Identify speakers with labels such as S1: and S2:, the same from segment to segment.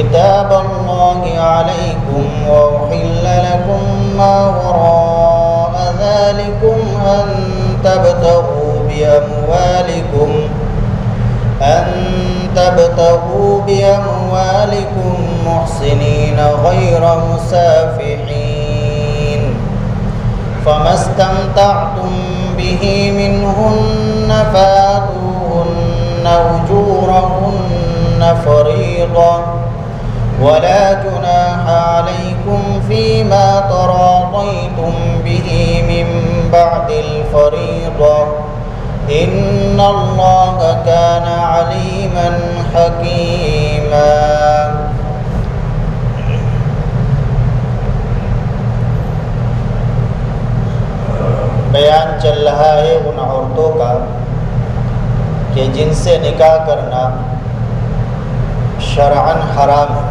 S1: كتاب الله عليكم وأحل لكم ما وراء ذلكم أن تبتغوا بأموالكم محسنين غير مسافحين فما استمتعتم به منهن فآتوهن أجورهن فريضة ولا جناح عليكم فيما تراضيتم به من بعد الفريضة إن الله كان عليما حكيما۔ بیان چل رہا ہے ان عورتوں کا کہ جن سے نکاح کرنا شرعاً حرام ہے۔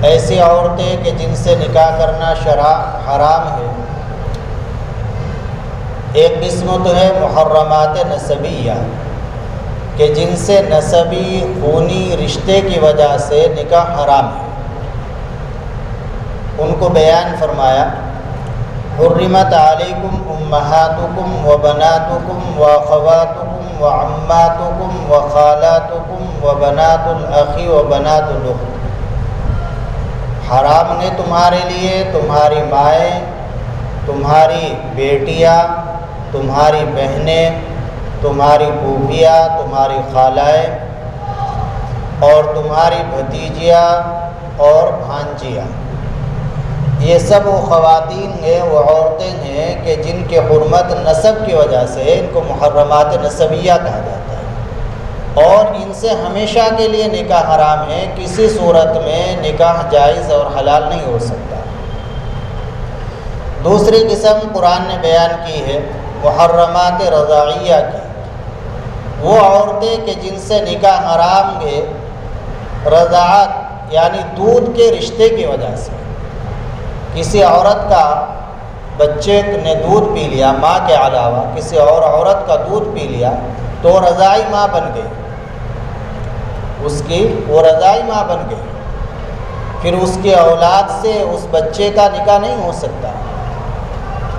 S1: ایسی عورتیں کہ جن سے نکاح کرنا شرعاً حرام ہے، ایک قسم تو ہے محرمات نسبیہ کہ جن سے نسبی خونی رشتے کی وجہ سے نکاح حرام ہے، ان کو بیان فرمایا حرمت علیکم امہاتکم وبناتکم واخواتکم وعماتکم وخالاتکم وبنات الاخ وبنات الاخت، حرام نے تمہارے لیے تمہاری مائیں، تمہاری بیٹیاں، تمہاری بہنیں، تمہاری پھوپھیاں، تمہاری خالائیں اور تمہاری بھتیجیاں اور بھانجیاں، یہ سب وہ خواتین ہیں، وہ عورتیں ہیں کہ جن کے حرمت نسب کی وجہ سے ان کو محرمات نسبیہ کہا جاتا ہے، اور ان سے ہمیشہ کے لیے نکاح حرام ہے، کسی صورت میں نکاح جائز اور حلال نہیں ہو سکتا۔ دوسری قسم قرآن نے بیان کی ہے محرمات رضاعیہ کی، وہ عورتیں کہ جن سے نکاح حرام ہے رضاعت یعنی دودھ کے رشتے کی وجہ سے، کسی عورت کا بچے نے دودھ پی لیا ماں کے علاوہ، کسی اور عورت کا دودھ پی لیا تو رضاعی ماں بن گئی، وہ رضاعی ماں بن گئی، پھر اس کی اولاد سے اس بچے کا نکاح نہیں ہو سکتا۔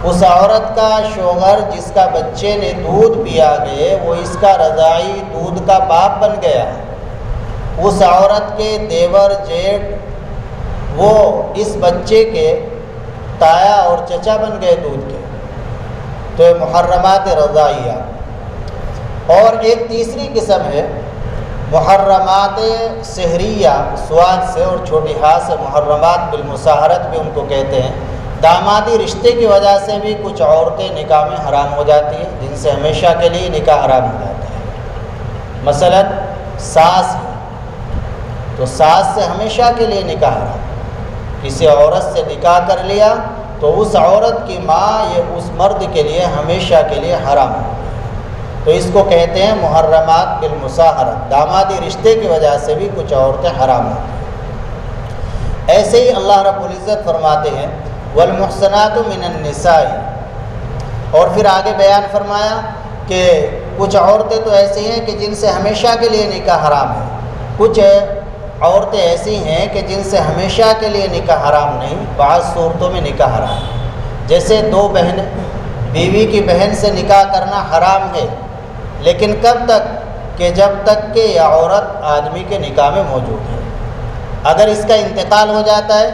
S1: اس عورت کا شوہر جس کا بچے نے دودھ پیا ہے وہ اس کا رضاعی دودھ کا باپ بن گیا، اس عورت کے دیور جیٹھ وہ اس بچے کے تایا اور چچا بن گئے دودھ کے، تو یہ محرمات رضاعیہ۔ اور ایک تیسری قسم ہے محرمات سحریہ، سواد سے اور چھوٹی ہاں سے محرمات بالمصاہرت بھی ان کو کہتے ہیں، دامادی رشتے کی وجہ سے بھی کچھ عورتیں نکاح میں حرام ہو جاتی ہیں، جن سے ہمیشہ کے لیے نکاح حرام ہو جاتا ہے۔ مثلا ساس ہے تو ساس سے ہمیشہ کے لیے نکاح حرام، کسی عورت سے نکاح کر لیا تو اس عورت کی ماں یہ اس مرد کے لیے ہمیشہ کے لیے حرام ہے، تو اس کو کہتے ہیں محرمات بالمصاہرت، دامادی رشتے کی وجہ سے بھی کچھ عورتیں حرام ہوتی ہیں۔ ایسے ہی اللہ رب العزت فرماتے ہیں والمحصنات من النساء، اور پھر آگے بیان فرمایا کہ کچھ عورتیں تو ایسی ہیں کہ جن سے ہمیشہ کے لیے نکاح حرام ہے، کچھ عورتیں ایسی ہیں کہ جن سے ہمیشہ کے لیے نکاح حرام نہیں، بعض صورتوں میں نکاح حرام ہے، جیسے دو بہنیں، بیوی کی بہن سے نکاح کرنا حرام ہے، لیکن کب تک کہ جب تک کہ یہ عورت آدمی کے نکاح میں موجود ہے، اگر اس کا انتقال ہو جاتا ہے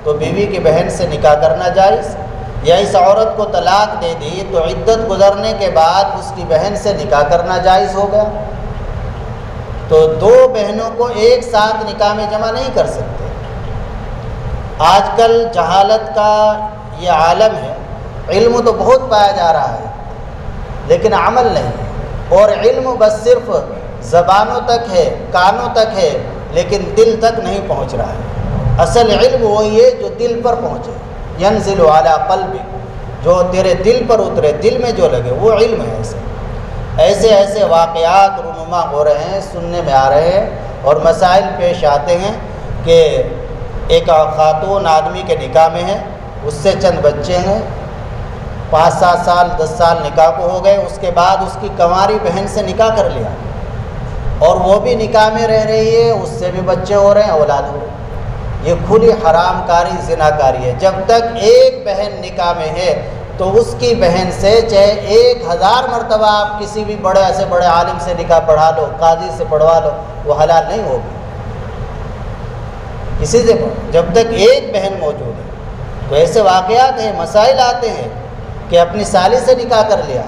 S1: تو بیوی کی بہن سے نکاح کرنا جائز، یا اس عورت کو طلاق دے دی تو عدت گزرنے کے بعد اس کی بہن سے نکاح کرنا جائز ہوگا، تو دو بہنوں کو ایک ساتھ نکاح میں جمع نہیں کر سکتے۔ آج کل جہالت کا یہ عالم ہے، علم تو بہت پایا جا رہا ہے لیکن عمل نہیں، اور علم بس صرف زبانوں تک ہے، کانوں تک ہے، لیکن دل تک نہیں پہنچ رہا ہے۔ اصل علم وہی ہے جو دل پر پہنچے، ینزل علی قلبک، جو تیرے دل پر اترے، دل میں جو لگے، وہ علم ہے۔ ایسے واقعات رونما ہو رہے ہیں، سننے میں آ رہے ہیں، اور مسائل پیش آتے ہیں کہ ایک خاتون آدمی کے نکاح میں ہے، اس سے چند بچے ہیں، 5-7 سال 10 سال نکاح کو ہو گئے، اس کے بعد اس کی کنواری بہن سے نکاح کر لیا، اور وہ بھی نکاح میں رہ رہی ہے، اس سے بھی بچے ہو رہے ہیں، اولاد ہو رہے ہیں، یہ کھلی حرام کاری، زنا کاری ہے۔ جب تک ایک بہن نکاح میں ہے تو اس کی بہن سے چاہے 1000 مرتبہ آپ کسی بھی بڑے سے بڑے عالم سے نکاح پڑھا لو، قاضی سے پڑھوا لو، وہ حلال نہیں ہوگی کسی سے پڑھو، جب تک ایک بہن موجود ہے۔ تو ایسے واقعات ہیں، مسائل آتے ہیں کہ اپنی سالی سے نکاح کر لیا،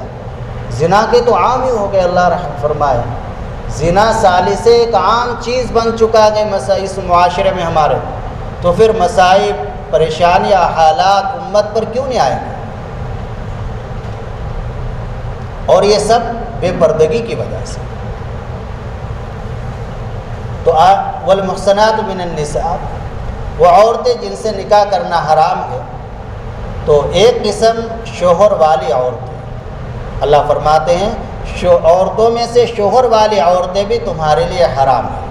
S1: زنا کے تو عام ہی ہو گئے، اللہ رحم فرمائے، زنا سالی سے ایک عام چیز بن چکا ہے اس معاشرے میں ہمارے، تو پھر مسائل، پریشانیاں، حالات امت پر کیوں نہیں آئیں گے؟ اور یہ سب بے پردگی کی وجہ سے۔ تو والمحصنات من النساء، وہ عورتیں جن سے نکاح کرنا حرام ہے، تو ایک قسم شوہر والی عورتیں، اللہ فرماتے ہیں عورتوں میں سے شوہر والی عورتیں بھی تمہارے لیے حرام ہیں،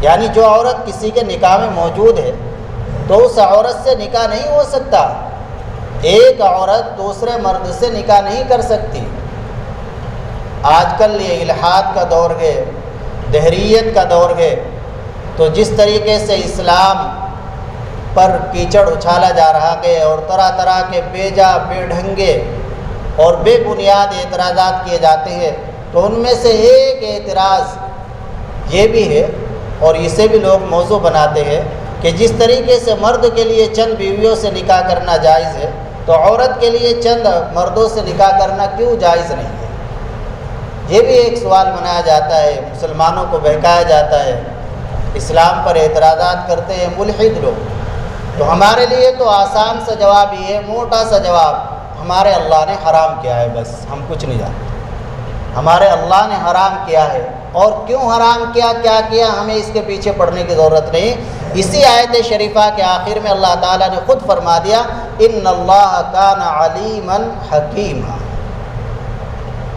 S1: یعنی جو عورت کسی کے نکاح میں موجود ہے تو اس عورت سے نکاح نہیں ہو سکتا، ایک عورت دوسرے مرد سے نکاح نہیں کر سکتی۔ آج کل یہ الحاد کا دور ہے، دہریت کا دور ہے، تو جس طریقے سے اسلام پر کیچڑ اچھالا جا رہا ہے اور طرح طرح کے بے جا، بے ڈھنگے اور بے بنیاد اعتراضات کیے جاتے ہیں، تو ان میں سے ایک اعتراض یہ بھی ہے، اور اسے بھی لوگ موضوع بناتے ہیں، کہ جس طریقے سے مرد کے لیے چند بیویوں سے نکاح کرنا جائز ہے، تو عورت کے لیے چند مردوں سے نکاح کرنا کیوں جائز نہیں ہے؟ یہ بھی ایک سوال بنایا جاتا ہے، مسلمانوں کو بہکایا جاتا ہے، اسلام پر اعتراضات کرتے ہیں ملحد لوگ۔ تو ہمارے لیے تو آسان سا جواب یہ ہے، موٹا سا جواب، ہمارے اللہ نے حرام کیا ہے، بس ہم کچھ نہیں جانتے، ہمارے اللہ نے حرام کیا ہے، اور کیوں حرام کیا، کیا کیا، ہمیں اس کے پیچھے پڑنے کی ضرورت نہیں۔ اسی آیت شریفہ کے آخر میں اللہ تعالیٰ نے خود فرما دیا، ان اللہ کان علیما حکیما،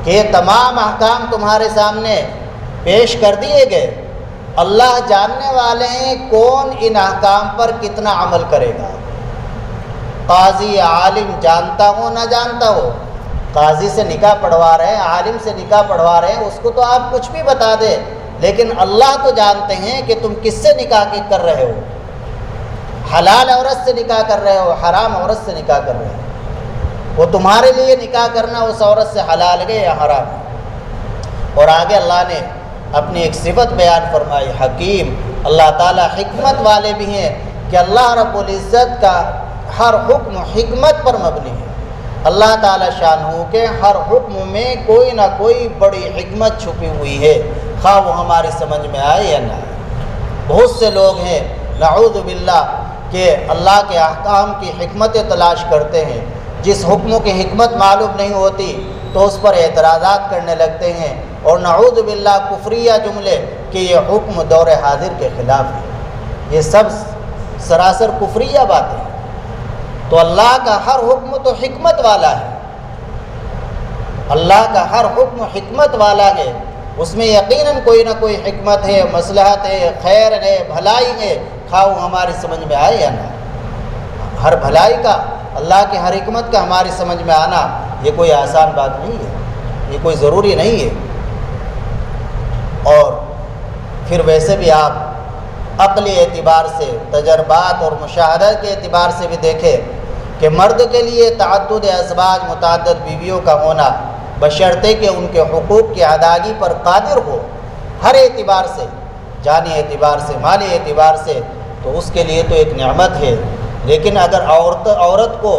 S1: کہ تمام احکام تمہارے سامنے پیش کر دیے گئے، اللہ جاننے والے ہیں کون ان احکام پر کتنا عمل کرے گا۔ قاضی عالم جانتا ہو نہ جانتا ہو، قاضی سے نکاح پڑھوا رہے ہیں، عالم سے نکاح پڑھوا رہے ہیں، اس کو تو آپ کچھ بھی بتا دیں، لیکن اللہ تو جانتے ہیں کہ تم کس سے نکاح کر رہے ہو، حلال عورت سے نکاح کر رہے ہو، حرام عورت سے نکاح کر رہے ہو، وہ تمہارے لیے نکاح کرنا اس عورت سے حلال ہے یا حرام ہے۔ اور آگے اللہ نے اپنی ایک صفت بیان فرمائی، حکیم، اللہ تعالیٰ حکمت والے بھی ہیں، کہ اللہ رب العزت کا ہر حکم حکمت پر مبنی ہے۔ اللہ تعالیٰ شانہ کے ہر حکم میں کوئی نہ کوئی بڑی حکمت چھپی ہوئی ہے، خواہ وہ ہماری سمجھ میں آئے یا نہ آئے۔ بہت سے لوگ ہیں نعوذ باللہ کہ اللہ کے احکام کی حکمتیں تلاش کرتے ہیں، جس حکموں کی حکمت معلوم نہیں ہوتی تو اس پر اعتراضات کرنے لگتے ہیں، اور نعوذ باللہ کفریہ جملے کہ یہ حکم دور حاضر کے خلاف ہے، یہ سب سراسر کفریہ باتیں ہیں۔ تو اللہ کا ہر حکم تو حکمت والا ہے، اللہ کا ہر حکم حکمت والا ہے، اس میں یقیناً کوئی نہ کوئی حکمت ہے، مصلحت ہے، خیر ہے، بھلائی ہے، خواہ وہ ہماری سمجھ میں آئے یا نہ آئے۔ ہر بھلائی کا، اللہ کی ہر حکمت کا ہماری سمجھ میں آنا یہ کوئی آسان بات نہیں ہے، یہ کوئی ضروری نہیں ہے۔ اور پھر ویسے بھی آپ عقلی اعتبار سے، تجربات اور مشاہدہ کے اعتبار سے بھی دیکھیں کہ مرد کے لیے تعدد ازواج، متعدد بیویوں کا ہونا، بشرطے کہ ان کے حقوق کی ادائیگی پر قادر ہو، ہر اعتبار سے، جانی اعتبار سے، مالی اعتبار سے، تو اس کے لیے تو ایک نعمت ہے۔ لیکن اگر عورت کو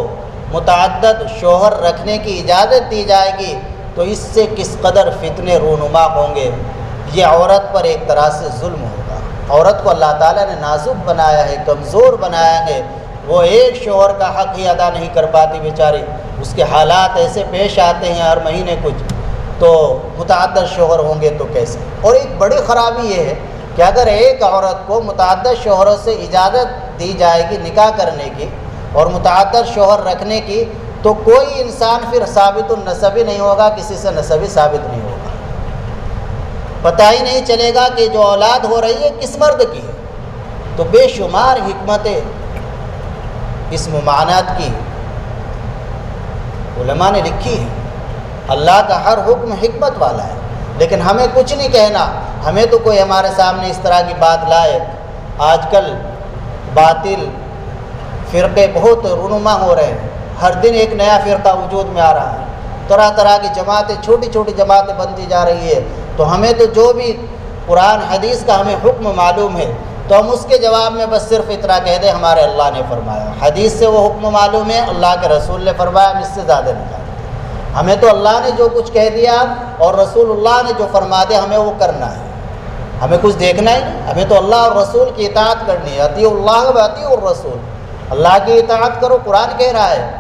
S1: متعدد شوہر رکھنے کی اجازت دی جائے گی تو اس سے کس قدر فتنے رونما ہوں گے، یہ عورت پر ایک طرح سے ظلم ہوگا۔ عورت کو اللہ تعالیٰ نے نازک بنایا ہے، کمزور بنایا ہے، وہ ایک شوہر کا حق ہی ادا نہیں کر پاتی بیچاری، اس کے حالات ایسے پیش آتے ہیں ہر مہینے کچھ، تو متعدد شوہر ہوں گے تو کیسے؟ اور ایک بڑی خرابی یہ ہے کہ اگر ایک عورت کو متعدد شوہروں سے اجازت دی جائے گی نکاح کرنے کی اور متعدد شوہر رکھنے کی، تو کوئی انسان پھر ثابت النسبی نہیں ہوگا، کسی سے نسبی ثابت نہیں ہوگا، پتہ ہی نہیں چلے گا کہ جو اولاد ہو رہی ہے کس مرد کی ہے۔ تو بے شمار حکمتیں اس ممانعت کی علماء نے لکھی ہے۔ اللہ کا ہر حکم حکمت والا ہے، لیکن ہمیں کچھ نہیں کہنا، ہمیں تو کوئی ہمارے سامنے اس طرح کی بات لائے۔ آج کل باطل فرقے بہت رونما ہو رہے ہیں، ہر دن ایک نیا فرقہ وجود میں آ رہا ہے، طرح طرح کی جماعتیں، چھوٹی چھوٹی جماعتیں بنتی جا رہی ہے۔ تو ہمیں تو جو بھی قرآن حدیث کا ہمیں حکم معلوم ہے تو ہم اس کے جواب میں بس صرف اتنا کہہ دیں ہمارے اللہ نے فرمایا، حدیث سے وہ حکم معلوم ہے، اللہ کے رسول نے فرمایا، ہم اس سے زیادہ نہیں جانتے۔ ہمیں تو اللہ نے جو کچھ کہہ دیا اور رسول اللہ نے جو فرما دیا ہمیں وہ کرنا ہے، ہمیں کچھ دیکھنا ہی نہیں، ہمیں تو اللہ اور رسول کی اطاعت کرنی ہے۔ اطیعوا اللہ و اطیعوا الرسول، اللہ کی اطاعت کرو، قرآن کہہ رہا ہے،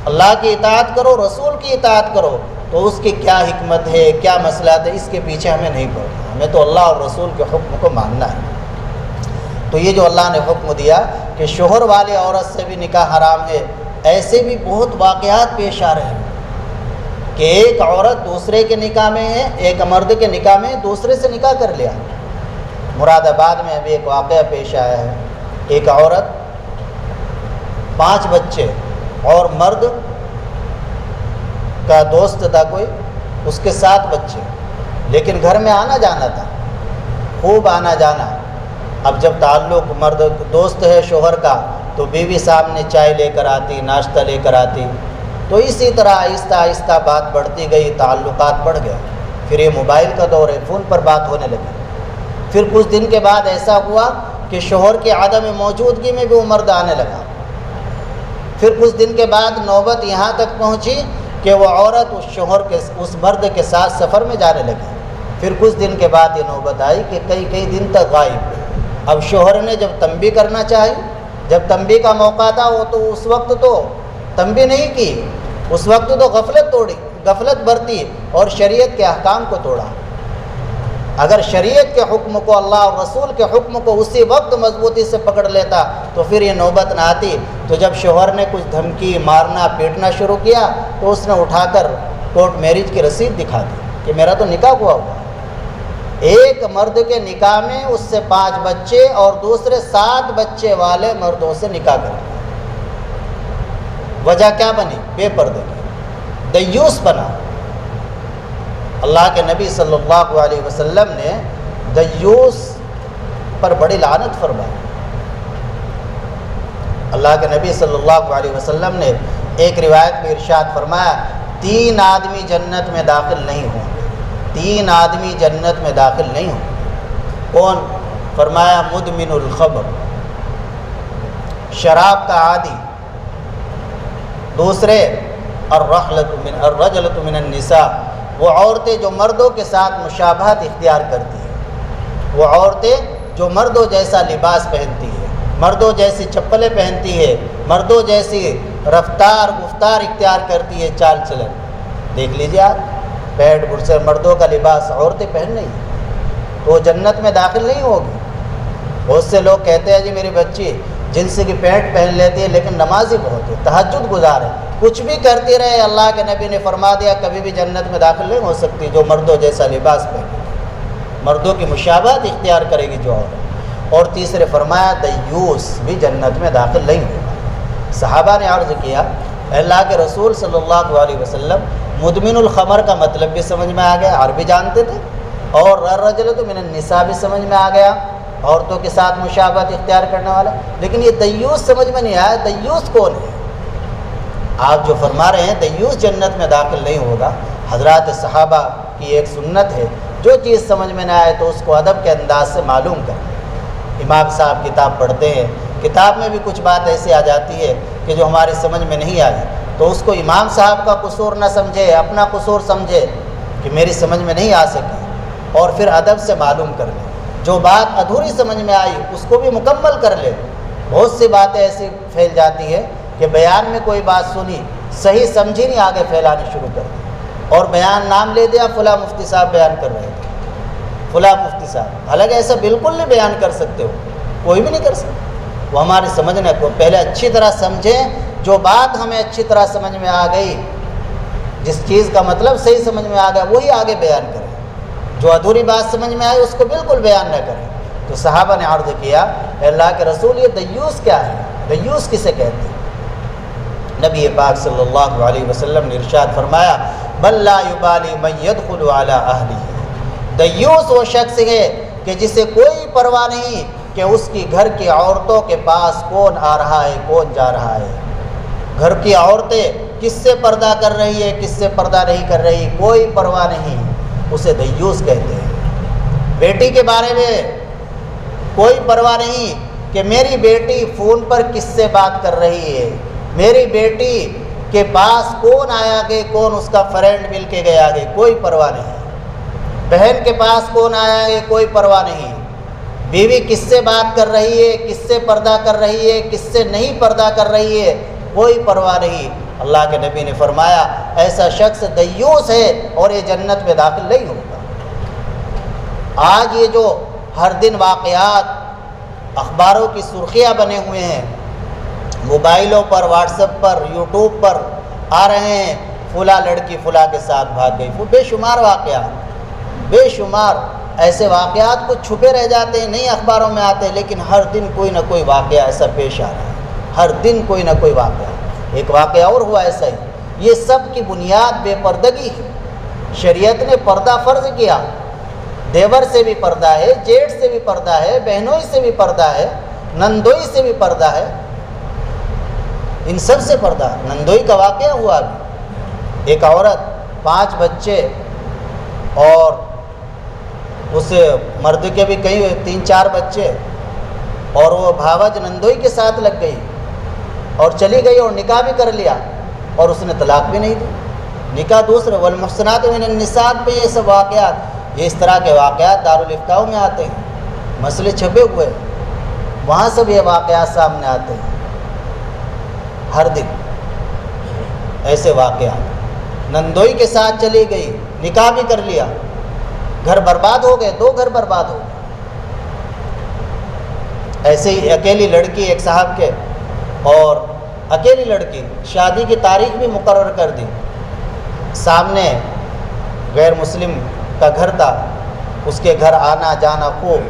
S1: اللہ کی اطاعت کرو، رسول کی اطاعت کرو۔ تو اس کی کیا حکمت ہے، کیا مسئلات ہے، اس کے پیچھے ہمیں نہیں پڑنا، ہمیں تو اللہ اور رسول کے حکم کو ماننا ہے۔ تو یہ جو اللہ نے حکم دیا کہ شوہر والے عورت سے بھی نکاح حرام ہے، ایسے بھی بہت واقعات پیش آ رہے ہیں کہ ایک عورت دوسرے کے نکاح میں ہے، ایک مرد کے نکاح میں دوسرے سے نکاح کر لیا۔ مراد آباد میں ابھی ایک واقعہ پیش آیا ہے، ایک عورت 5 بچے اور مرد کا دوست تھا کوئی، اس کے 7 بچے، لیکن گھر میں آنا جانا تھا، خوب آنا جانا۔ اب جب تعلق مرد دوست ہے شوہر کا تو بیوی سامنے چائے لے کر آتی، ناشتہ لے کر آتی، تو اسی طرح آہستہ آہستہ بات بڑھتی گئی، تعلقات بڑھ گئے۔ پھر یہ موبائل کا دور ہے، فون پر بات ہونے لگی۔ پھر کچھ دن کے بعد ایسا ہوا کہ شوہر کی عدم موجودگی میں بھی وہ مرد آنے لگا۔ پھر کچھ دن کے بعد نوبت یہاں تک پہنچی کہ وہ عورت اس مرد کے ساتھ سفر میں جانے لگی۔ پھر کچھ دن کے بعد یہ نوبت آئی کہ کئی دن تک غائب۔ اب شوہر نے جب تنبیہ کرنا چاہی، جب تنبیہ کا موقع تھا وہ تو اس وقت تو تنبیہ نہیں کی، اس وقت تو غفلت برتی اور شریعت کے احکام کو توڑا۔ اگر شریعت کے حکم کو، اللہ اور رسول کے حکم کو اسی وقت مضبوطی سے پکڑ لیتا تو پھر یہ نوبت نہ آتی۔ تو جب شوہر نے کچھ دھمکی، مارنا پیٹنا شروع کیا تو اس نے اٹھا کر کورٹ میرج کی رسید دکھا دی کہ میرا تو نکاح ہوا۔ ایک مرد کے نکاح میں اس سے 5 بچے اور دوسرے 7 بچے والے مردوں سے نکاح کر لیا۔ وجہ کیا بنی؟ بے پردے کی، دیوس بنا۔ اللہ کے نبی صلی اللہ علیہ وسلم نے دیوس پر بڑی لعنت فرمائی۔ اللہ کے نبی صلی اللہ علیہ وسلم نے ایک روایت میں ارشاد فرمایا 3 آدمی جنت میں داخل نہیں ہوں گے، 3 آدمی جنت میں داخل نہیں ہوں گے۔ کون؟ فرمایا مدمن الخمر، شراب کا عادی، دوسرے الرجلۃ من النساء، وہ عورتیں جو مردوں کے ساتھ مشابہت اختیار کرتی ہیں، وہ عورتیں جو مردوں جیسا لباس پہنتی ہے، مردوں جیسی چپلیں پہنتی ہے، مردوں جیسی رفتار گفتار اختیار کرتی ہے، چال چلن۔ دیکھ لیجیے آپ، پینٹ برسر مردوں کا لباس عورتیں پہن رہی ہیں تو وہ جنت میں داخل نہیں ہوگی۔ بہت سے لوگ کہتے ہیں جی میری بچی جنس کی پینٹ پہن لیتی ہے لیکن نمازی بہت ہے، تہجد گزار ہے، کچھ بھی کرتی رہے، اللہ کے نبی نے فرما دیا کبھی بھی جنت میں داخل نہیں ہو سکتی جو مردوں جیسا لباس پہنے، مردوں کی مشابہت اختیار کرے گی جو عورت۔ اور تیسرے فرمایا دیوس بھی جنت میں داخل نہیں ہوگا۔ صحابہ نے عرض کیا اللہ کے رسول صلی اللہ علیہ وسلم مدمن الخمر کا مطلب بھی سمجھ میں آ گیا، عربی جانتے تھے، اور الرجلۃ من النساء بھی سمجھ میں آ گیا، عورتوں کے ساتھ مشابہت اختیار کرنے والا، لیکن یہ دیوس سمجھ میں نہیں آیا، دیوس کون ہے؟ آپ جو فرما رہے ہیں دیوس جنت میں داخل نہیں ہوگا، حضرات صحابہ کی ایک سنت ہے، جو چیز سمجھ میں نہ آئے تو اس کو ادب کے انداز سے معلوم کریں۔ امام صاحب کتاب پڑھتے ہیں، کتاب میں بھی کچھ بات ایسی آ جاتی ہے کہ جو ہماری سمجھ میں نہیں آئی تو اس کو امام صاحب کا قصور نہ سمجھے، اپنا قصور سمجھے کہ میری سمجھ میں نہیں آ سکی، اور پھر ادب سے معلوم کر لیں۔ جو بات ادھوری سمجھ میں آئی اس کو بھی مکمل کر لے۔ بہت سی باتیں ایسی پھیل جاتی ہے کہ بیان میں کوئی بات سنی، صحیح سمجھی نہیں، آگے پھیلانے شروع کر دی، اور بیان نام لے دیا فلاں مفتی صاحب بیان کر رہے تھے، فلاں مفتی صاحب، حالانکہ ایسا بالکل نہیں بیان کر سکتے ہو، کوئی بھی نہیں کر سکتا۔ وہ ہمارے سمجھنے کو پہلے اچھی طرح سمجھیں، جو بات ہمیں اچھی طرح سمجھ میں آ گئی، جس چیز کا مطلب صحیح سمجھ میں آ گیا وہی آگے بیان کریں، جو ادھوری بات سمجھ میں آئی اس کو بالکل بیان نہ کریں۔ تو صحابہ نے عرض کیا اے اللہ کے رسول یہ دیوس کیا ہے؟ دیوس کسے کہتے ہیں؟ نبی پاک صلی اللہ علیہ وسلم نے ارشاد فرمایا بل لا یبالی من يدخل علی اہلہ، دیوس وہ شخص ہے کہ جسے کوئی پرواہ نہیں کہ اس کی گھر کی عورتوں کے پاس کون آ رہا ہے کون جا رہا ہے، گھر کی عورتیں کس سے پردہ کر رہی ہے کس سے پردہ نہیں کر رہی، کوئی پرواہ نہیں، اسے دیوس کہتے ہیں۔ بیٹی کے بارے میں کوئی پرواہ نہیں کہ میری بیٹی فون پر کس سے بات کر رہی ہے، میری بیٹی کے پاس کون آیا کہ کون اس کا فرینڈ مل کے گیا کہ کوئی پرواہ نہیں، بہن کے پاس کون آیا کہ کوئی پرواہ نہیں، بیوی کس سے بات کر رہی ہے کس سے پردہ کر رہی ہے کس سے نہیں پردہ کر رہی ہے، کوئی پرواہ نہیں۔ اللہ کے نبی نے فرمایا ایسا شخص دیوس ہے اور یہ جنت میں داخل نہیں ہوگا۔ آج یہ جو ہر دن واقعات اخباروں کی سرخیاں بنے ہوئے ہیں، موبائلوں پر واٹس ایپ پر یوٹیوب پر آ رہے ہیں، فلاں لڑکی فلاں کے ساتھ بھاگ گئی، وہ بے شمار واقعات، بے شمار ایسے واقعات کچھ چھپے رہ جاتے ہیں نہیں اخباروں میں آتے، لیکن ہر دن کوئی نہ کوئی واقعہ ایسا پیش آ رہا ہے، ہر دن کوئی نہ کوئی واقعہ۔ ایک واقعہ اور ہوا ایسا ہی، یہ سب کی بنیاد بے پردگی ہے۔ شریعت نے پردہ فرض کیا، دیور سے بھی پردہ ہے، جیٹھ سے بھی پردہ ہے، بہنوئی سے بھی پردہ ہے، نندوئی سے بھی پردہ ہے، ان سب سے پردہ۔ نندوئی کا واقعہ ہوا ابھی، ایک عورت 5 بچے اور اس مرد کے بھی کئی 3-4 بچے، اور وہ بھاوج نندوئی کے ساتھ لگ گئی اور چلی گئی اور نکاح بھی کر لیا اور اس نے طلاق بھی نہیں دی، نکاح دوسرے۔ والمحصنات من النساء پہ یہ سب واقعات، یہ اس طرح کے واقعات دارالافتاء میں آتے ہیں، مسئلے چھپے ہوئے وہاں سب یہ واقعات سامنے آتے ہیں، ہر دن ایسے واقعات۔ نندوئی کے ساتھ چلی گئی، نکاح بھی کر لیا، گھر برباد ہو گئے، 2 گھر برباد ہو گئے۔ ایسے ہی اکیلی لڑکی ایک صاحب کے، اور اکیلی لڑکی شادی کی تاریخ بھی مقرر کر دی، سامنے غیر مسلم کا گھر تھا، اس کے گھر آنا جانا خوب،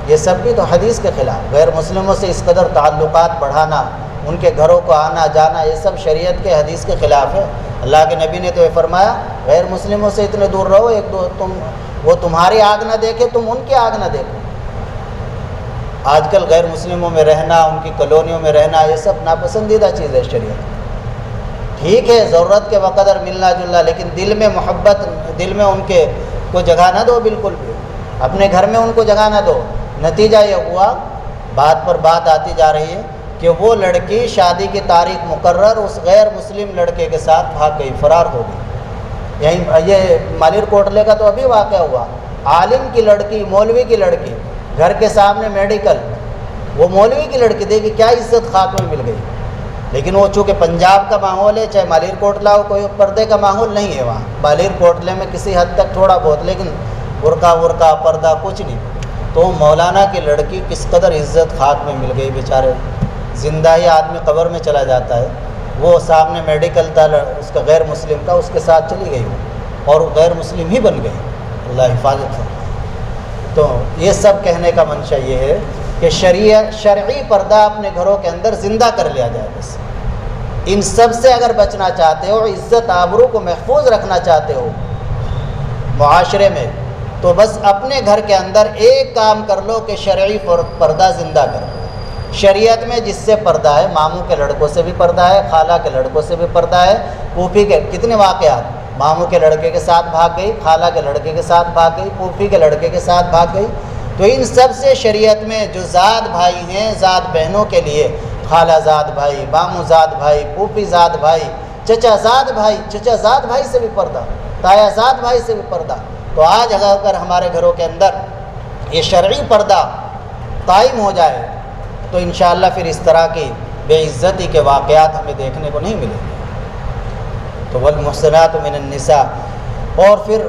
S1: یہ سب بھی تو حدیث کے خلاف، غیر مسلموں سے اس قدر تعلقات بڑھانا، ان کے گھروں کو آنا جانا، یہ سب شریعت کے حدیث کے خلاف ہے۔ اللہ کے نبی نے تو یہ فرمایا غیر مسلموں سے اتنے دور رہو، وہ تمہاری آگ نہ دیکھے تم ان کی آگ نہ دیکھو۔ آج کل غیر مسلموں میں رہنا، ان کی کالونیوں میں رہنا، یہ سب ناپسندیدہ چیز ہے شریعت۔ ٹھیک ہے ضرورت کے وقدر ملنا جلنا، لیکن دل میں محبت، دل میں ان کے کو جگہ نہ دو، بالکل بھی اپنے گھر میں ان کو جگہ نہ دو۔ نتیجہ یہ ہوا، بات پر بات آتی جا رہی ہے کہ وہ لڑکی شادی کی تاریخ مقرر اس غیر مسلم لڑکے کے ساتھ بھاگ گئی، فرار ہو گئی۔ یہیں یہ مالیر کوٹلے کا تو ابھی واقعہ ہوا، عالم کی لڑکی، مولوی کی لڑکی، گھر کے سامنے میڈیکل، وہ مولوی کی لڑکی، دیکھی کیا عزت خاک میں مل گئی۔ لیکن وہ چونکہ پنجاب کا ماحول ہے، چاہے مالیر کوٹلہ ہو، کوئی پردے کا ماحول نہیں ہے وہاں، مالیر کوٹلے میں کسی حد تک تھوڑا بہت، لیکن برقع پردہ کچھ نہیں۔ تو مولانا کی لڑکی کس قدر عزت خاک میں مل گئی، بیچارے زندہ ہی آدمی قبر میں چلا جاتا ہے، وہ سامنے میڈیکل تھا اس کا غیر مسلم کا، اس کے ساتھ چلی گئی اور غیر مسلم ہی بن گئی، اللہ حفاظت ہے۔ تو یہ سب کہنے کا منشا یہ ہے کہ شرعی پردہ اپنے گھروں کے اندر زندہ کر لیا جائے۔ بس ان سب سے اگر بچنا چاہتے ہو، عزت آبرو کو محفوظ رکھنا چاہتے ہو معاشرے میں، تو بس اپنے گھر کے اندر ایک کام کر لو کہ شرعی پردہ زندہ کر لو۔ شریعت میں جس سے پردہ ہے، ماموں کے لڑکوں سے بھی پردہ ہے، خالہ کے لڑکوں سے بھی پردہ ہے، پھوپھی کے کتنے واقعات، ماموں کے لڑکے کے ساتھ بھاگ گئی، خالہ کے لڑکے کے ساتھ بھاگ گئی، پھوپھی کے لڑکے کے ساتھ بھاگ گئی۔ تو ان سب سے شریعت میں جو ذات بھائی ہیں، ذات بہنوں کے لیے خالہ زاد بھائی، ماموں زاد بھائی، پھوپھی زاد بھائی، چچا زاد بھائی، چچا زاد بھائی سے بھی پردہ، تایا زاد بھائی سے بھی پردہ۔ تو آج اگر ہمارے گھروں کے اندر یہ شرعی پردہ قائم ہو جائے تو انشاءاللہ پھر اس طرح کی بے عزتی کے واقعات ہمیں دیکھنے کو نہیں ملیں گے۔ تو والمحصنات من النساء، اور پھر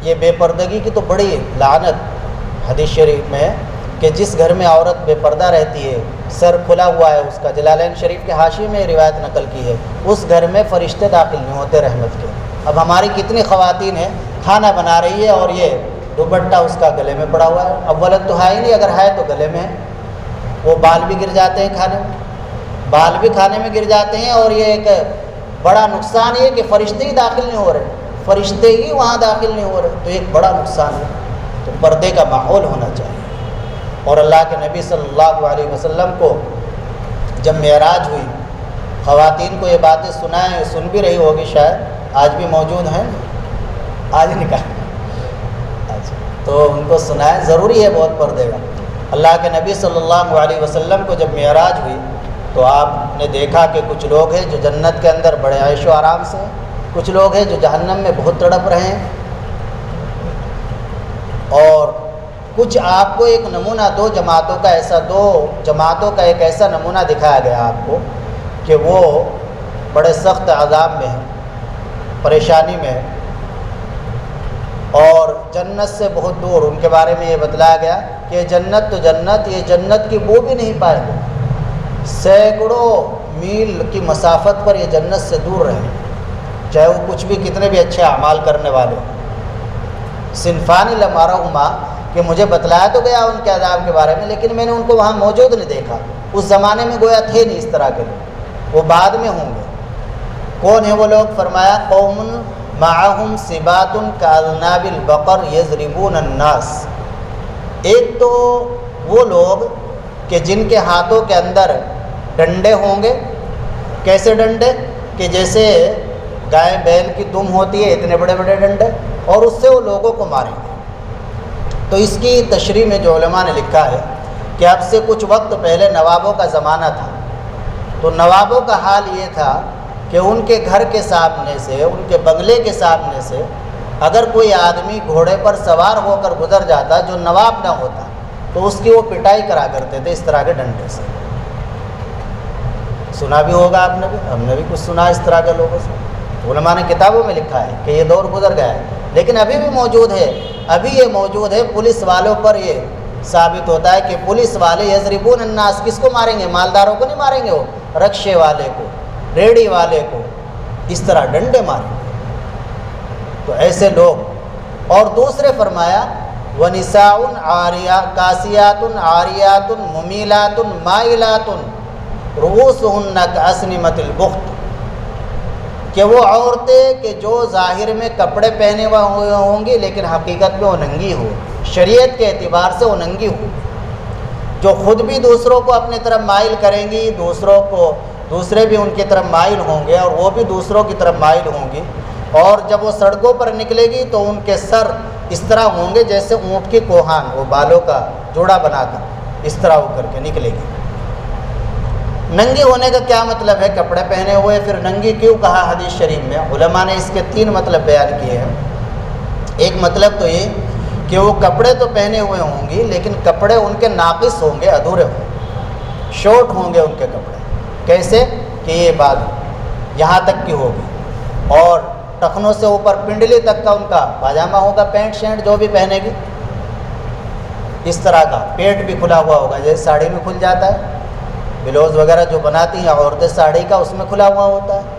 S1: یہ بے پردگی کی تو بڑی لعنت حدیث شریف میں ہے کہ جس گھر میں عورت بے پردہ رہتی ہے، سر کھلا ہوا ہے اس کا، جلالین شریف کے حاشیے میں روایت نقل کی ہے، اس گھر میں فرشتے داخل نہیں ہوتے رحمت کے۔ اب ہماری کتنی خواتین ہیں کھانا بنا رہی ہے اور یہ دوپٹہ اس کا گلے میں پڑا ہوا ہے، اولت تو ہے ہی نہیں، اگر ہے تو گلے میں ہے، وہ بال بھی گر جاتے ہیں کھانے میں، بال بھی کھانے میں گر جاتے ہیں، اور یہ ایک بڑا نقصان یہ کہ فرشتے ہی داخل نہیں ہو رہے، فرشتے ہی وہاں داخل نہیں ہو رہے، تو ایک بڑا نقصان ہے۔ تو پردے کا ماحول ہونا چاہیے۔ اور اللہ کے نبی صلی اللہ علیہ وسلم کو جب معراج ہوئی، خواتین کو یہ باتیں سنائیں، سن بھی رہی ہوگی شاید، آج بھی موجود ہیں، آج نکاح تو ان کو سنائیں، ضروری ہے بہت پردے کا۔ اللہ کے نبی صلی اللہ علیہ وسلم کو جب معراج ہوئی تو آپ نے دیکھا کہ کچھ لوگ ہیں جو جنت کے اندر بڑے عیش و آرام سے ہیں، کچھ لوگ ہیں جو جہنم میں بہت تڑپ رہے ہیں، اور کچھ آپ کو ایک نمونہ دو جماعتوں کا ایک ایسا نمونہ دکھایا گیا آپ کو کہ وہ بڑے سخت عذاب میں ہیں، پریشانی میں ہیں، اور جنت سے بہت دور۔ ان کے بارے میں یہ بتلایا گیا کہ یہ جنت تو جنت، یہ جنت کی بو بھی نہیں پائیں گے، سینکڑوں میل کی مسافت پر یہ جنت سے دور رہیں، چاہے وہ کچھ بھی کتنے بھی اچھے اعمال کرنے والے ہوں۔ صنفان لمارہما، کہ مجھے بتلایا تو گیا ان کے عذاب کے بارے میں، لیکن میں نے ان کو وہاں موجود نہیں دیکھا، اس زمانے میں گویا تھے نہیں اس طرح کے لوگ، وہ بعد میں ہوں گے۔ کون ہیں وہ لوگ؟ فرمایا قوم معہم سبات کاذناب البقر یضربون الناس۔ ایک تو وہ لوگ کہ جن کے ہاتھوں کے اندر ڈنڈے ہوں گے، کیسے ڈنڈے؟ کہ جیسے گائے بیل کی دم ہوتی ہے، اتنے بڑے بڑے ڈنڈے، اور اس سے وہ لوگوں کو ماریں گے۔ تو اس کی تشریح میں جو علماء نے لکھا ہے کہ اب سے کچھ وقت پہلے نوابوں کا زمانہ تھا، تو نوابوں کا حال یہ تھا کہ ان کے گھر کے سامنے سے، ان کے بنگلے کے سامنے سے اگر کوئی آدمی گھوڑے پر سوار ہو کر گزر جاتا جو نواب نہ ہوتا، تو اس کی وہ پٹائی کرا کرتے تھے اس طرح کے ڈنڈے سے۔ سنا بھی ہوگا آپ نے بھی، ہم نے بھی کچھ سنا اس طرح کے لوگوں سے، علماء نے کتابوں میں لکھا ہے کہ یہ دور گزر گیا ہے، لیکن ابھی بھی موجود ہے، ابھی یہ موجود ہے۔ پولیس والوں پر یہ ثابت ہوتا ہے کہ پولیس والے یضربون الناس، کس کو ماریں گے؟ مالداروں کو نہیں ماریں گے، وہ رکشے والے کو، ریڑھی والے کو، اس طرح ڈنڈے ماریں گے۔ تو ایسے لوگ، اور دوسرے فرمایا وَنِسَاءٌ کاسیاتٌ عاریاتٌ ممیلاتٌ مائلاتٌ رؤوسہن کأسنمۃ البخت، کہ وہ عورتیں کہ جو ظاہر میں کپڑے پہنے ہوئے ہوں گی لیکن حقیقت میں وہ ننگی ہو، شریعت کے اعتبار سے وہ ننگی ہو، جو خود بھی دوسروں کو اپنے طرف مائل کریں گی، دوسرے بھی ان کی طرف مائل ہوں گے، اور وہ بھی دوسروں کی طرف مائل ہوں گی، اور جب وہ سڑکوں پر نکلے گی تو ان کے سر اس طرح ہوں گے جیسے اونٹ کی کوہان، وہ بالوں کا جوڑا بنا کر اس طرح ہو کر کے نکلے گی۔ ننگی ہونے کا کیا مطلب ہے؟ کپڑے پہنے ہوئے، پھر ننگی کیوں کہا حدیث شریف میں؟ علماء نے اس کے 3 مطلب بیان کیے ہیں۔ ایک مطلب تو یہ کہ وہ کپڑے تو پہنے ہوئے ہوں گی لیکن کپڑے ان کے ناقص ہوں گے، ادھورے ہوں گے، شارٹ ہوں گے ان کے کپڑے۔ کیسے؟ کہ یہ بات یہاں تک کی ہوگی، اور ٹخنوں سے اوپر پنڈلی تک کا ان کا پاجامہ ہوگا، پینٹ شرٹ جو بھی پہنے گی اس طرح کا، پیٹ بھی کھلا ہوا ہوگا جیسے ساڑی میں کھل جاتا ہے، بلاؤز وغیرہ جو بناتی ہیں عورتیں ساڑی کا، اس میں کھلا ہوا ہوتا ہے۔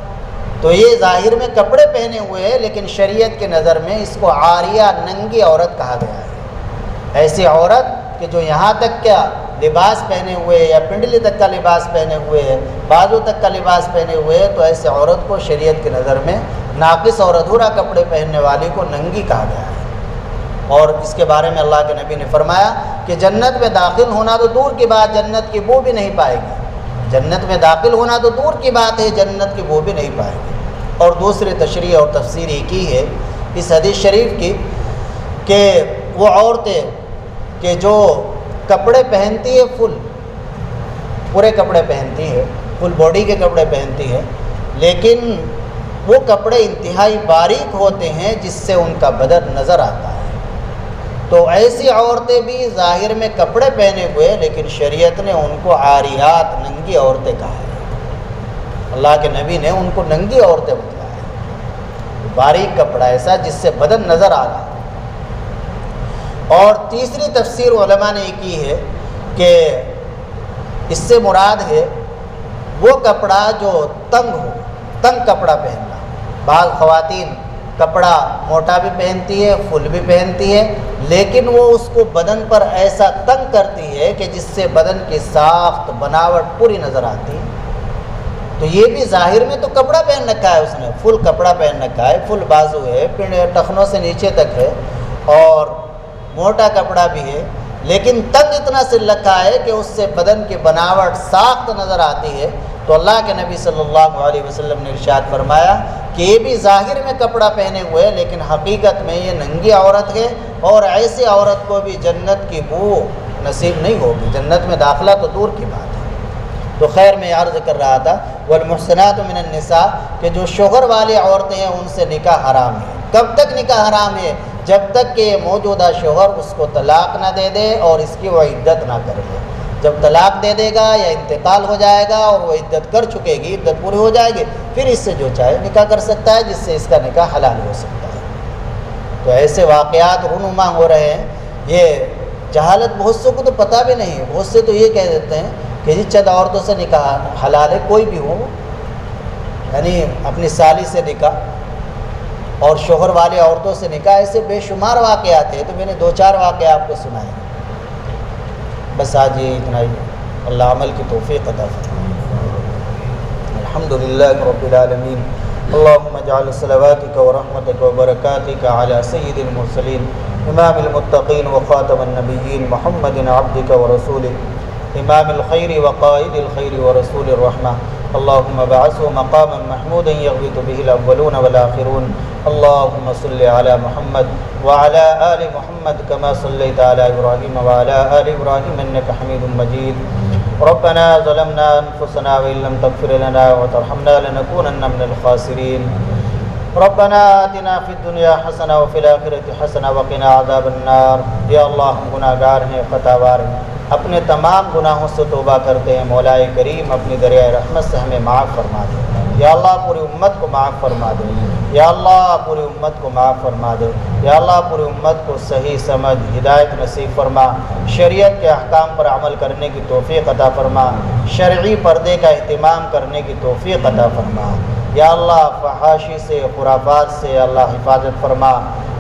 S1: تو یہ ظاہر میں کپڑے پہنے ہوئے ہیں لیکن شریعت کے نظر میں اس کو عاریہ، ننگی عورت کہا گیا ہے۔ ایسی عورت کہ جو یہاں تک کیا لباس پہنے ہوئے یا پنڈلی تک کا لباس پہنے ہوئے ہے، بازو تک کا لباس پہنے ہوئے ہے، تو ایسے عورت کو شریعت کی نظر میں ناقص اور ادھورا کپڑے پہننے والی کو ننگی کہا گیا ہے۔ اور اس کے بارے میں اللہ کے نبی نے فرمایا کہ جنت میں داخل ہونا تو دور کی بات، جنت کی بو بھی نہیں پائے گی۔ جنت میں داخل ہونا تو دور کی بات ہے، جنت کی بو بھی نہیں پائے گی۔ اور دوسری تشریح اور تفسیر یہ کی ہے اس حدیث شریف کی کہ وہ عورتیں کہ جو کپڑے پہنتی ہے، پورے کپڑے پہنتی ہے، فل باڈی کے کپڑے پہنتی ہے، لیکن وہ کپڑے انتہائی باریک ہوتے ہیں جس سے ان کا بدن نظر آتا ہے۔ تو ایسی عورتیں بھی ظاہر میں کپڑے پہنے ہوئے لیکن شریعت نے ان کو عاریات، ننگی عورتیں کہا ہے۔ اللہ کے نبی نے ان کو ننگی عورتیں بتلایا ہے، باریک کپڑا ایسا جس سے بدن نظر آ رہا۔ اور تیسری تفسیر علماء نے یہ کی ہے کہ اس سے مراد ہے وہ کپڑا جو تنگ کپڑا پہننا۔ بعض خواتین کپڑا موٹا بھی پہنتی ہے، فل بھی پہنتی ہے، لیکن وہ اس کو بدن پر ایسا تنگ کرتی ہے کہ جس سے بدن کی ساخت، بناوٹ پوری نظر آتی ہے۔ تو یہ بھی ظاہر میں تو کپڑا پہن رکھا ہے، اس نے فل کپڑا پہن رکھا ہے، فل بازو ہے، ٹخنوں سے نیچے تک ہے اور موٹا کپڑا بھی ہے، لیکن تنگ اتنا سل رکھا ہے کہ اس سے بدن کی بناوٹ ساخت نظر آتی ہے۔ تو اللہ کے نبی صلی اللہ علیہ وسلم نے ارشاد فرمایا کہ یہ بھی ظاہر میں کپڑا پہنے ہوئے لیکن حقیقت میں یہ ننگی عورت ہے، اور ایسی عورت کو بھی جنت کی بو نصیب نہیں ہوگی، جنت میں داخلہ تو دور کی بات ہے۔ تو خیر میں عرض کر رہا تھا والمحصنات من النساء کہ جو شوہر والی عورتیں ہیں ان سے نکاح حرام ہے۔ کب تک نکاح حرام ہے؟ جب تک کہ موجودہ شوہر اس کو طلاق نہ دے دے اور اس کی وہ عدت نہ کر لے۔ جب طلاق دے دے گا یا انتقال ہو جائے گا اور وہ عدت کر چکے گی، عدت پوری ہو جائے گی، پھر اس سے جو چاہے نکاح کر سکتا ہے، جس سے اس کا نکاح حلال ہو سکتا ہے۔ تو ایسے واقعات رونما ہو رہے ہیں۔ یہ جہالت بہت سے کو تو پتہ بھی نہیں ہے، بہت سے تو یہ کہہ دیتے ہیں کہ جی چند عورتوں سے نکاح حلال ہے، کوئی بھی ہو، یعنی اپنی سالی سے نکاح اور شوہر والی عورتوں سے نکاح، ایسے بے شمار واقعات ہیں۔ تو میں نے 2-4 واقعات آپ کو سنائے ہیں۔ بس آج یہ اتنا ہی، اللہ عمل کی توفیق عطا فرمائے۔ الحمدللہ رب العالمین، اللہم اجعل صلواتک ورحمتک وبرکاتک علی سید المرسلین امام المتقین وخاتم النبیین محمد عبدک ورسولک امام الخیر وقائد الخیر ورسول الرحمہ، اللہم بعثه مقاما محمودا یغبط به الاولون والآخرون، اللہم صل علی محمد وعلى آل محمد كما صليت على إبراهيم وعلى آل إبراهيم إنك حميد مجيد، ربنا ظلمنا أنفسنا وإن لم تغفر لنا وترحمنا لنكونن من الخاسرين، ربنا آتنا في الدنيا حسنة وفي الآخرة حسنة وقنا عذاب النار۔ یا اللہ ہم گناہگار ہیں، خطاوار ہیں، اپنے تمام گناہوں سے توبہ کرتے ہیں، مولا کریم اپنی دریائے رحمت سے ہمیں معاف فرما دے۔ یا اللہ پوری امت کو معاف فرما دے، یا اللہ پوری امت کو معاف فرما دے، یا اللہ پوری امت کو صحیح سمجھ ہدایت نصیب فرما، شریعت کے احکام پر عمل کرنے کی توفیق عطا فرما، شرعی پردے کا اہتمام کرنے کی توفیق عطا فرما۔ یا اللہ فحاشی سے، خرافات سے اللہ حفاظت فرما،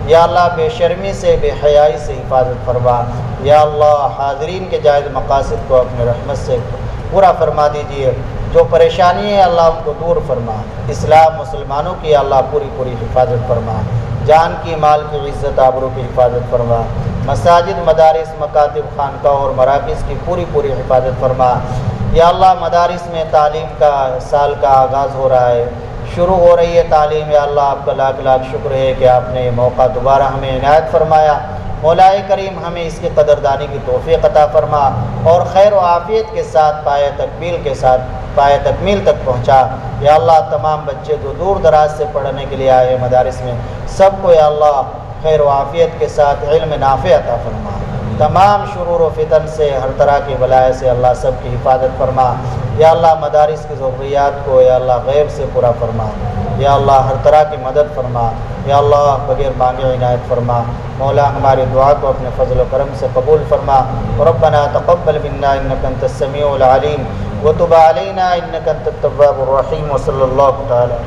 S1: یا اللہ بے شرمی سے، بے حیائی سے حفاظت فرما، یا اللہ حاضرین کے جائز مقاصد کو اپنے رحمت سے پورا فرما دیجیے، جو پریشانی ہے اللہ ان کو دور فرما، اسلام مسلمانوں کی اللہ پوری حفاظت فرما، جان کی، مال کی، عزت آبرو کی حفاظت فرما، مساجد، مدارس، مکاتب، خانقاہ اور مراکز کی پوری حفاظت فرما۔ یا اللہ مدارس میں تعلیم کا سال کا آغاز ہو رہا ہے، شروع ہو رہی ہے تعلیم، یا اللہ آپ کا لاکھ شکر ہے کہ آپ نے یہ موقع دوبارہ ہمیں عنایت فرمایا، مولا کریم ہمیں اس کی قدردانی کی توفیق عطا فرما اور خیر و عافیت کے ساتھ پایہ تکمیل تک پہنچا۔ یا اللہ تمام بچے جو دور دراز سے پڑھنے کے لیے آئے ہیں مدارس میں، سب کو یا اللہ خیر و عافیت کے ساتھ علم نافع عطا فرما، تمام شرور و فتن سے، ہر طرح کی بلائے سے اللہ سب کی حفاظت فرما۔ یا اللہ مدارس کی ضروریات کو یا اللہ غیب سے پورا فرما، یا اللہ ہر طرح کی مدد فرما، یا اللہ بغیر مانگے عنایت فرما، مولا ہماری دعا کو اپنے فضل و کرم سے قبول فرما۔ ربنا تقبل منا انک انت السمیع العلیم وتب علینا انک انت التواب الرحیم، وصلی اللہ تعالی